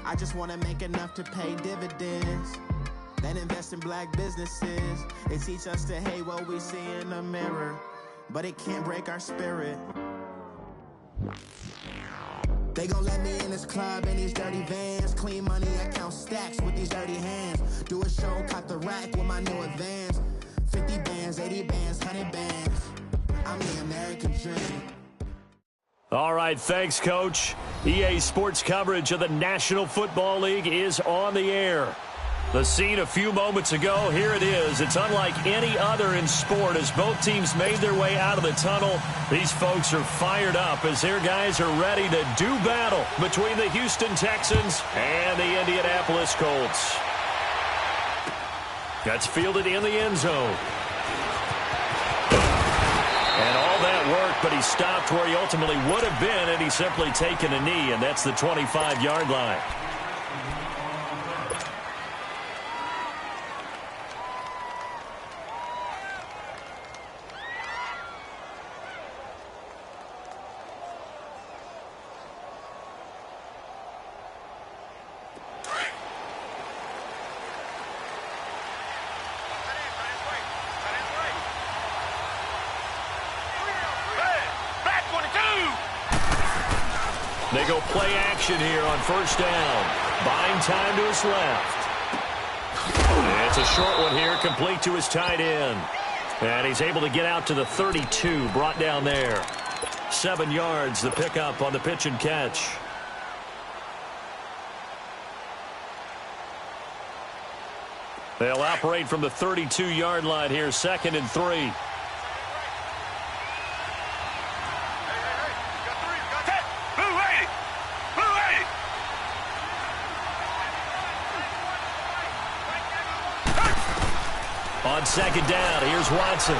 I just want to make enough to pay dividends, then invest in black businesses. They teach us to hate what we see in the mirror, but it can't break our spirit. They gon' let me in this club in these dirty vans. Clean money, I count stacks with these dirty hands. Do a show, cop the rack with my new advance. 50 bands, 80 bands, 100 bands. I'm the American dream. All right, thanks, Coach. EA Sports coverage of the National Football League is on the air. The scene a few moments ago, here it is. It's unlike any other in sport as both teams made their way out of the tunnel. These folks are fired up as their guys are ready to do battle between the Houston Texans and the Indianapolis Colts. That's fielded in the end zone. And all that work, but he stopped where he ultimately would have been had he simply taken a knee, and that's the 25-yard line. They go play action here on first down. Buying time to his left. It's a short one here, complete to his tight end. And he's able to get out to the 32, brought down there. 7 yards, the pickup on the pitch and catch. They'll operate from the 32-yard line here, 2nd and 3. On 2nd down, here's Watson.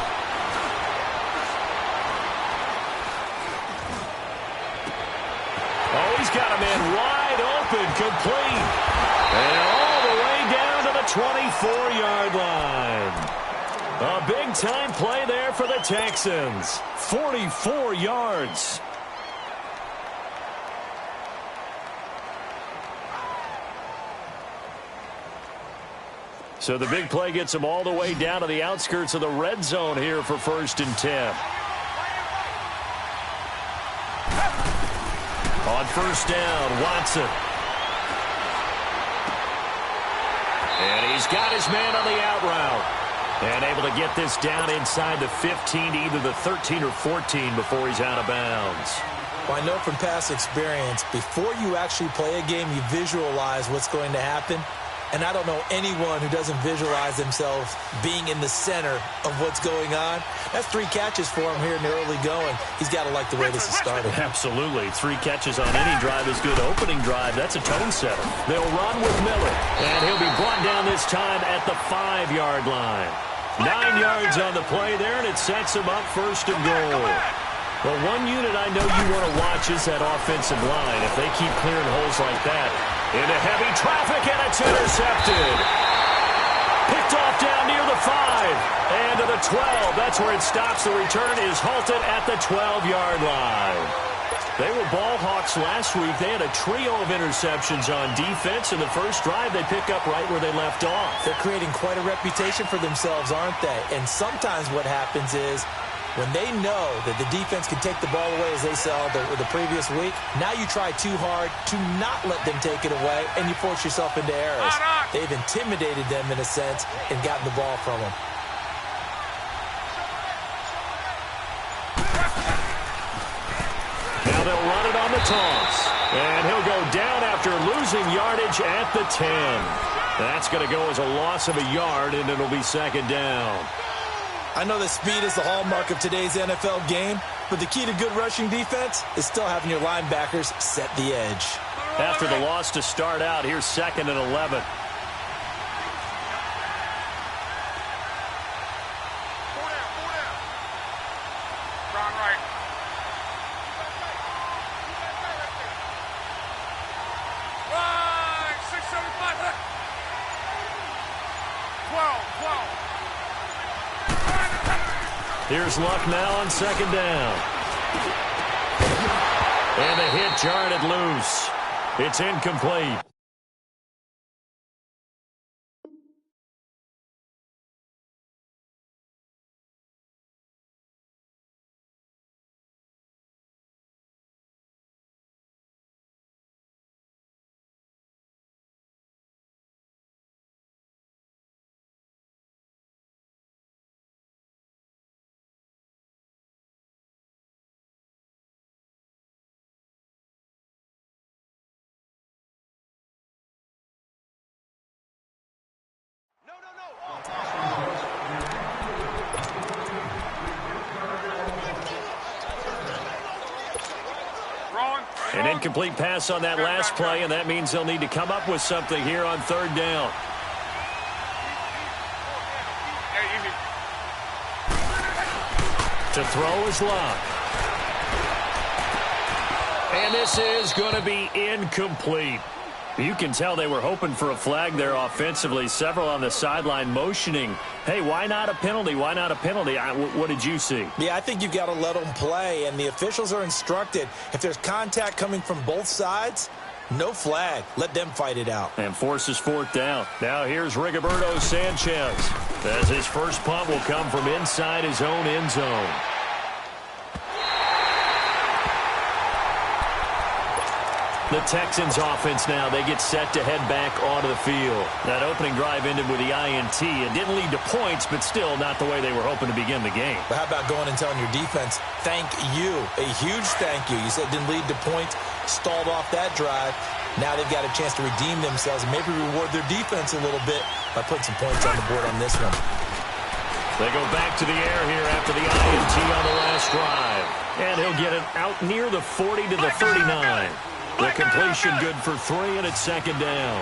Oh, he's got a man wide open, complete. And all the way down to the 24-yard line. A big-time play there for the Texans. 44 yards. So the big play gets him all the way down to the outskirts of the red zone here for 1st and 10. On 1st down, Watson. And he's got his man on the out route. And able to get this down inside the 15, either the 13 or 14 before he's out of bounds. Well, I know from past experience, before you actually play a game, you visualize what's going to happen. And I don't know anyone who doesn't visualize themselves being in the center of what's going on. That's 3 catches for him here in the early going. He's got to like the way this is started. Absolutely. 3 catches on any drive is good. Opening drive, that's a tone setter. They'll run with Miller. And he'll be brought down this time at the 5-yard line. 9 yards on the play there, and it sets him up 1st and goal. Well, one unit I know you want to watch is that offensive line. If they keep clearing holes like that, into heavy traffic, and it's intercepted. Picked off down near the 5. And to the 12. That's where it stops. The return is halted at the 12-yard line. They were ball hawks last week. They had a trio of interceptions on defense. In the first drive, they pick up right where they left off. They're creating quite a reputation for themselves, aren't they? And sometimes what happens is, when they know that the defense can take the ball away as they saw the previous week, now you try too hard to not let them take it away, and you force yourself into errors. They've intimidated them in a sense and gotten the ball from them. Now they'll run it on the toss. And he'll go down after losing yardage at the 10. That's going to go as a loss of a yard, and it'll be 2nd down. I know that speed is the hallmark of today's NFL game, but the key to good rushing defense is still having your linebackers set the edge. After the loss to start out, here's 2nd and 11. Here's Luck now on 2nd down. And the hit jarred it loose. It's incomplete. An incomplete pass on that last play, and that means they'll need to come up with something here on third down. To throw is Locke. And this is going to be incomplete. You can tell they were hoping for a flag there offensively. Several on the sideline motioning, hey, why not a penalty? Why not a penalty? What did you see? Yeah, I think you've got to let them play, and the officials are instructed, if there's contact coming from both sides, no flag. Let them fight it out. And forces fourth down. Now here's Rigoberto Sanchez, as his first punt will come from inside his own end zone. The Texans offense now, they get set to head back onto the field. That opening drive ended with the INT. It didn't lead to points, but still not the way they were hoping to begin the game. But how about going and telling your defense, thank you, a huge thank you. You said it didn't lead to points, stalled off that drive. Now they've got a chance to redeem themselves and maybe reward their defense a little bit by putting some points on the board on this one. They go back to the air here after the INT on the last drive. And he'll get it out near the 40 to the 39. The completion good for 3, and it's second down.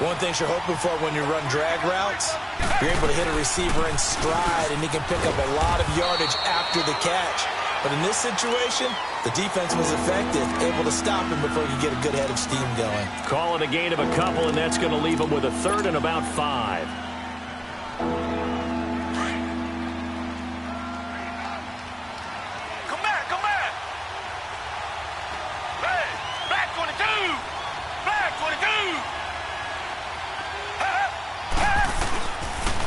One thing you're hoping for when you run drag routes, you're able to hit a receiver in stride, and he can pick up a lot of yardage after the catch. But in this situation, the defense was effective, able to stop him before you get a good head of steam going. Call it a gain of a couple, and that's going to leave him with a third and about 5.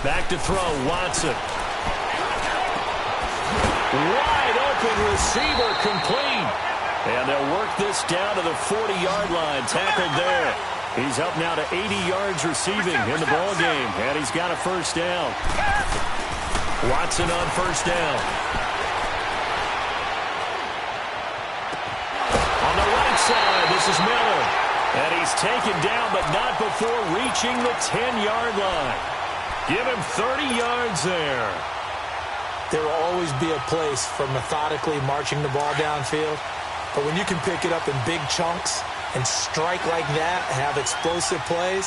Back to throw, Watson. Wide open receiver, complete. And they'll work this down to the 40-yard line, tackled there. He's up now to 80 yards receiving in the ball game, and he's got a first down. Watson on first down. On the right side, this is Miller. And he's taken down, but not before reaching the 10-yard line. Give him 30 yards there. There will always be a place for methodically marching the ball downfield. But when you can pick it up in big chunks and strike like that, have explosive plays,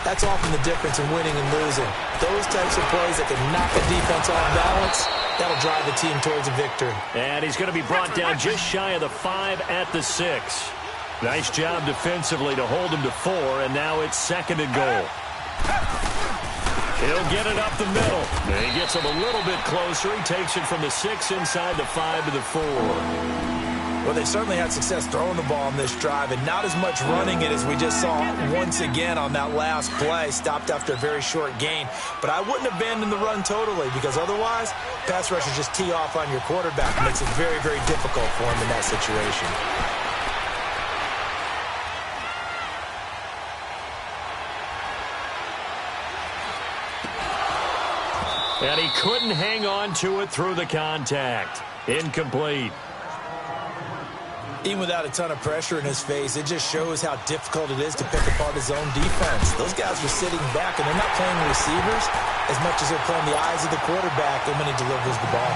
that's often the difference in winning and losing. Those types of plays that can knock a defense off balance, that'll drive the team towards a victory. And he's going to be brought down just shy of the 5 at the 6. Nice job defensively to hold him to 4, and now it's second and goal. He'll get it up the middle. He gets him a little bit closer. He takes it from the 6 inside the 5 to the 4. Well, they certainly had success throwing the ball on this drive, and not as much running it as we just saw once again on that last play. Stopped after a very short gain. But I wouldn't abandon the run totally, because otherwise, pass rushers just tee off on your quarterback. It makes it very, very difficult for him in that situation. And he couldn't hang on to it through the contact. Incomplete. Even without a ton of pressure in his face, it just shows how difficult it is to pick apart his own defense. Those guys were sitting back, and they're not playing receivers as much as they're playing the eyes of the quarterback and when he delivers the ball.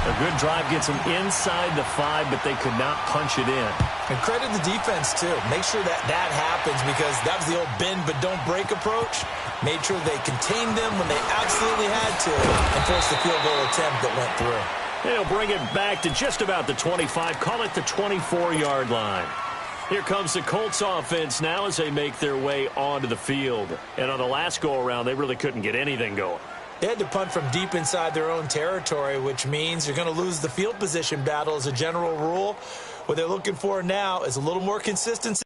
A good drive gets them inside the 5, but they could not punch it in. And credit the defense, too. Make sure that that happens, because that was the old bend but don't break approach. Made sure they contained them when they absolutely had to and forced the field goal attempt that went through. They'll bring it back to just about the 25. Call it the 24-yard line. Here comes the Colts offense now as they make their way onto the field. And on the last go-around, they really couldn't get anything going. They had to punt from deep inside their own territory, which means you're going to lose the field position battle as a general rule. What they're looking for now is a little more consistency.